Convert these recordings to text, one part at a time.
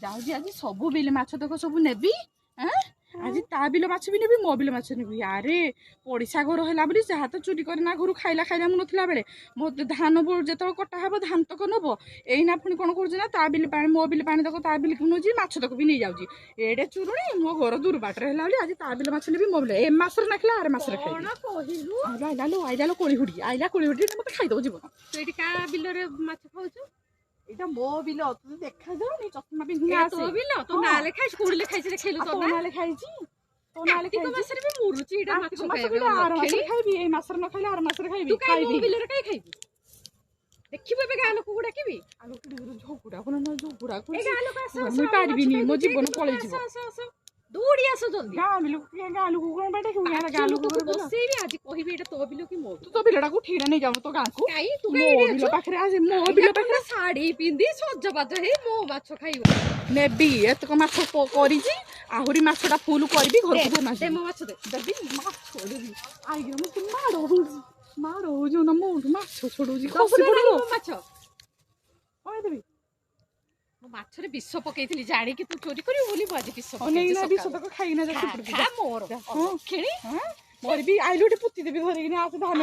ଯାଉଛି ଆଜି ସବୁ ବିଲ ମାଛ ତକ ସବୁ ନେବି। ଆଜି ତା ବିଲ ମାଛ ବି ନେବି, ମୋ ବିଲ ମାଛ ନେବି। ଆରେ ପଡ଼ିଶା ଘର ହେଲା ବୋଲି ଯାହା ତ ଚୁରି କରି ନା ଘରୁ ଖାଇଲା ମୁଁ ନଥିଲା ବେଳେ ମୋ ଧାନ ଯେତେବେଳେ କଟା ହବ ଧାନ ତକ ନବ। ଏଇନା ପୁଣି କଣ କରୁଛି ନା ତା ବିଲ ପାଣି ମୋ ବିଲ ପାଣି ତକ ତା ବିଲକୁ ନେଉଛି, ମାଛ ତକ ବି ନେଇଯାଉଛି। ଏଡେ ଚୁରୁଣି ମୋ ଘର ଦୂର ବାଟରେ ହେଲା ବୋଲି ଆଜି ତା ବିଲ ମାଛ ନେବି, ମୋ ବିଲ ଏ ମାସରେ ନାଖିଲା ଆର ମାସରେ ଖାଇବି। ଆଇଲା କୋଳି ହୁଡି ମତେ ଖାଇଦବ ଜୀବନ। ତୁ ଏଠି କା ବିଲରେ ମାଛ ଖାଉଛୁ? ଏଇଟା ମୋ ବିଲ, ତୁ ଦେଖାଯାଉନି ଚଷମା ପିନ୍ଧିକି ତୋ ବିଲ? ତୋ ନାଁ ଲେଖାଇଛି, କୋଉଠି ଲେଖାଇଛି ଦେଖେଇଲୁ? ତୋ ନାଁ ଲେଖାଇଛି, ତୋ ନାଁ କାର୍ତ୍ତିକ ଲେଖାଇଛି। ମାସରେ ବି ମୁରୁଛି ଏଇଟା ମାଛ ଆର ଖାଇବା। ମାସରେ ଖାଇବି, ଏଇ ମାସରେ ନ ଖାଇଲେ ଆର ମାସରେ ଖାଇବି। ତୁ କାଇଁ ମୋ ବିଲରେ କାଇଁ ଖାଇବୁ? ଦେଖିବୁ ଏବେ ଗାଁ ଲୋକକୁ ଡାକିବି। ମୁଁ ପାରିବିନି, ମୋ ଜୀବନ ପଳେଇଯିବ। ଦୌଡ଼ି ଆସ ଜଲ୍ଦି। ଗାଁ ଲୋକକୁ କଣ ପାଇଁ ଡାକିବୁ? ଗାଁ ଲୋକକୁ ବସେଇବି ଆଜି, କହିବି ଏଇଟା ତୋ ବିଲ କି ମୋ? ତୁ ତୋ ବିଲଟାକୁ ଠିକ ନେଇଯାଉ ତୋ ଗାଁକୁ। ମୋ ବିଲ ପାଖରେ ଆସି, ମୋ ବିଲ ପାଖରେ ଶାଢୀ ପିନ୍ଧି ସଜବାଜ ହେଇ ମୋ ମାଛ ଖାଇବ। ନେବି ଏତକ ମାଛ କରିଛି, ଆହୁରି ମାଛଟା ଫୁଲ କରିବି ଘରକୁ ଦେ ମୋ ମାଛ ଦେ। ଦେବି ମାଛ ଦେବି। ଆଇଗିର ମତେ ମାଡ଼ ହଉଛି ନା ମୋଠୁ ମାଛ ଛଡଉଛି, ଖସି ପଡିବ ମାଛ। କହିଦେବି ମୋ ମାଛରେ ବିଷ ପକେଇଥିଲି, ଜାଣିକି ତୁ ଚୋରି କରିବୁ ବୋଲି ମୁଁ ଆଜି ବିଷ ବିଷ ତକ ଖାଇକିନା ମୋର ଖେଳି କରିବି। ଆଇଲୁ ଏଠି ପୋତି ଦେବି ଧରିକିନା ଆସ ଧାନ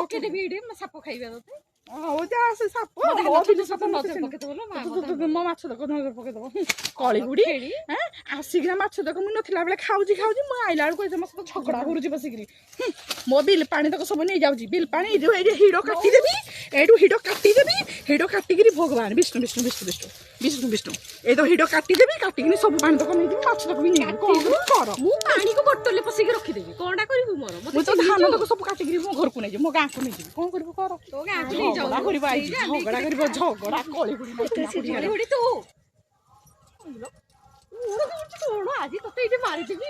ପକେଇଦେବି ଏଇଠି ସାପ ଖାଇବା ତତେ। ହଉ ଯା ଆସେ ସାପ ମୋ ମାଛ ତକ ନଜର ପକେଇଦବ। କଳିଗୁଡି ଆସିକିନା ମାଛ ତକ ମୁଁ ନଥିଲା ବେଳେ ଖାଉଛି, ମୁଁ ଆଇଲା ବେଳକୁ ମୋ ସହିତ ଝଗଡା କରୁଛି ବସିକିରି। ମୋ ବିଲ ପାଣି ତକ ସବୁ ନେଇଯାଉଛି, ବିଲ ପାଣି ଏଇଠି ହିଡ କାଟିଦେବି, ଏଇଠୁ ହିଡ କାଟିକିରି ଭଗବାନ ବିଷ୍ଣୁ ଏଇ ତ ହିଡ କାଟିଦେବି, କାଟିକିନି ସବୁ ପାଣି ତକ ନେଇଯିବି, ମାଛ ତକ ବି ନେଇଯିବି। କର ମୁଁ ପାଣିକୁ ବୋଟଲରେ ପଶିକି ରଖିଦେବି, କଣଟା କରିବୁ ମୋର? ମୁଁ ତ ଧାନ ତକ ସବୁ କାଟିକିରି ମୋ ଘରକୁ ନେଇଯିବି, ମୋ ଗାଁକୁ ନେଇଯିବି। କଣ କରିବୁ କର? ତୋ ଗାଁକୁ ଝଗଡା କରିବ ଆଇଛି, ଝଗଡା କଳିଗୁଡି ତୁ ଆଜି ତତେ ଏଇଠି ମାରିଦେବି।